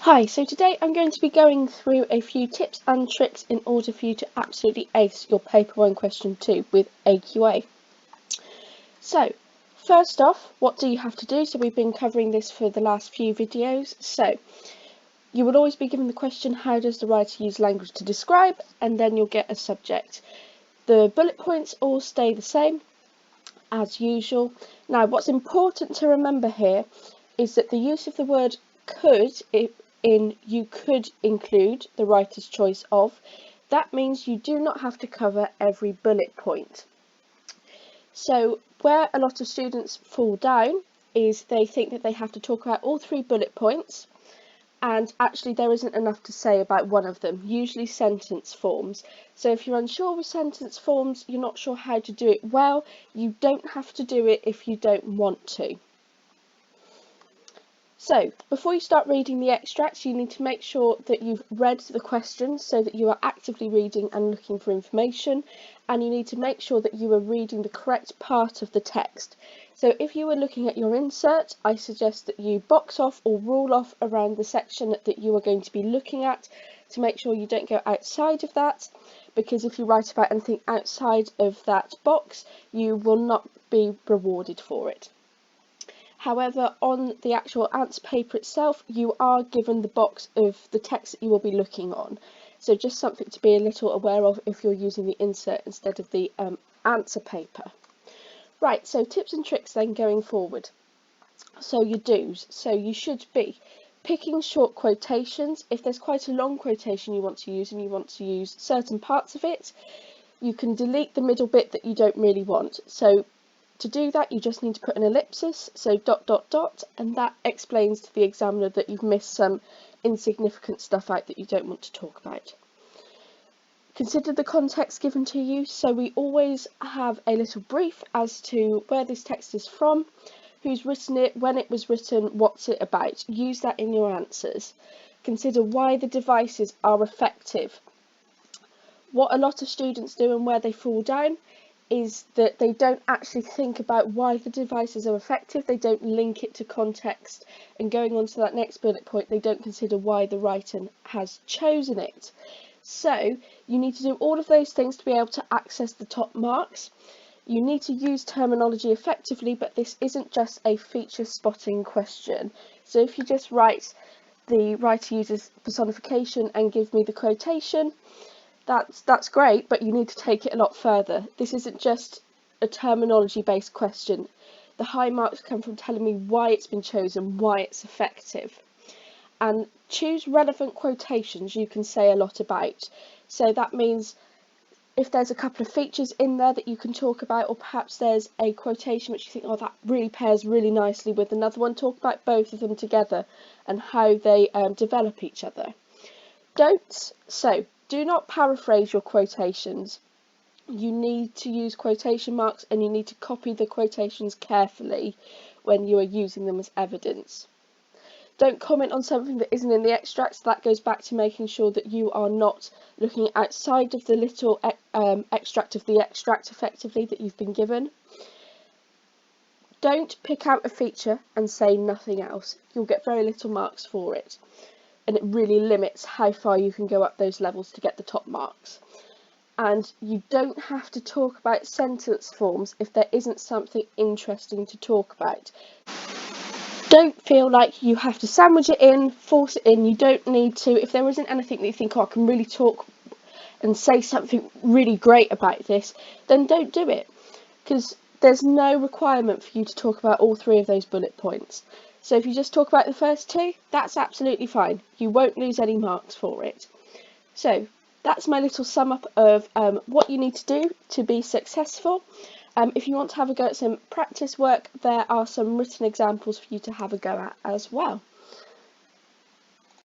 Hi, so today I'm going to be going through a few tips and tricks in order for you to absolutely ace your paper 1 question 2 with AQA. So, first off, what do you have to do? So we've been covering this for the last few videos. So, you will always be given the question, how does the writer use language to describe? And then you'll get a subject. The bullet points all stay the same, as usual. Now, what's important to remember here is that the use of the word could you could include the writer's choice of. That means you do not have to cover every bullet point. So where a lot of students fall down is they think that they have to talk about all 3 bullet points, and actually there isn't enough to say about one of them, usually sentence forms. So if you're unsure with sentence forms, you're not sure how to do it well, you don't have to do it if you don't want to. So, before you start reading the extracts, you need to make sure that you've read the questions so that you are actively reading and looking for information, and you need to make sure that you are reading the correct part of the text. So if you were looking at your insert, I suggest that you box off or rule off around the section that you are going to be looking at to make sure you don't go outside of that, because if you write about anything outside of that box, you will not be rewarded for it. However, on the actual answer paper itself, you are given the box of the text that you will be looking on. So just something to be a little aware of if you're using the insert instead of the answer paper. Right, so tips and tricks then going forward. So your do's. So you should be picking short quotations. If there's quite a long quotation you want to use and you want to use certain parts of it, you can delete the middle bit that you don't really want. So to do that, you just need to put an ellipsis, so ... and that explains to the examiner that you've missed some insignificant stuff out that you don't want to talk about. Consider the context given to you, so we always have a little brief as to where this text is from, who's written it, when it was written, what's it about. Use that in your answers. Consider why the devices are effective. What a lot of students do and where they fall down is that they don't actually think about why the devices are effective, they don't link it to context, and going on to that next bullet point, they don't consider why the writer has chosen it. So you need to do all of those things to be able to access the top marks. You need to use terminology effectively, but this isn't just a feature spotting question. So if you just write the writer uses personification and give me the quotation, that's great, but you need to take it a lot further. This isn't just a terminology based question. The high marks come from telling me why it's been chosen, why it's effective. And choose relevant quotations you can say a lot about. So that means if there's a couple of features in there that you can talk about, or perhaps there's a quotation which you think, oh, that really pairs really nicely with another one, talk about both of them together and how they develop each other. Do not paraphrase your quotations. You need to use quotation marks and you need to copy the quotations carefully when you are using them as evidence. Don't comment on something that isn't in the extract, so that goes back to making sure that you are not looking outside of the little extract of the extract effectively that you've been given. Don't pick out a feature and say nothing else. You'll get very little marks for it, and it really limits how far you can go up those levels to get the top marks. And you don't have to talk about sentence forms if there isn't something interesting to talk about. Don't feel like you have to sandwich it in, force it in. You don't need to. If there isn't anything that you think, oh, I can really talk and say something really great about this, then don't do it, because there's no requirement for you to talk about all 3 of those bullet points. So if you just talk about the first 2, that's absolutely fine. You won't lose any marks for it. So that's my little sum up of what you need to do to be successful. If you want to have a go at some practice work, there are some written examples for you to have a go at as well.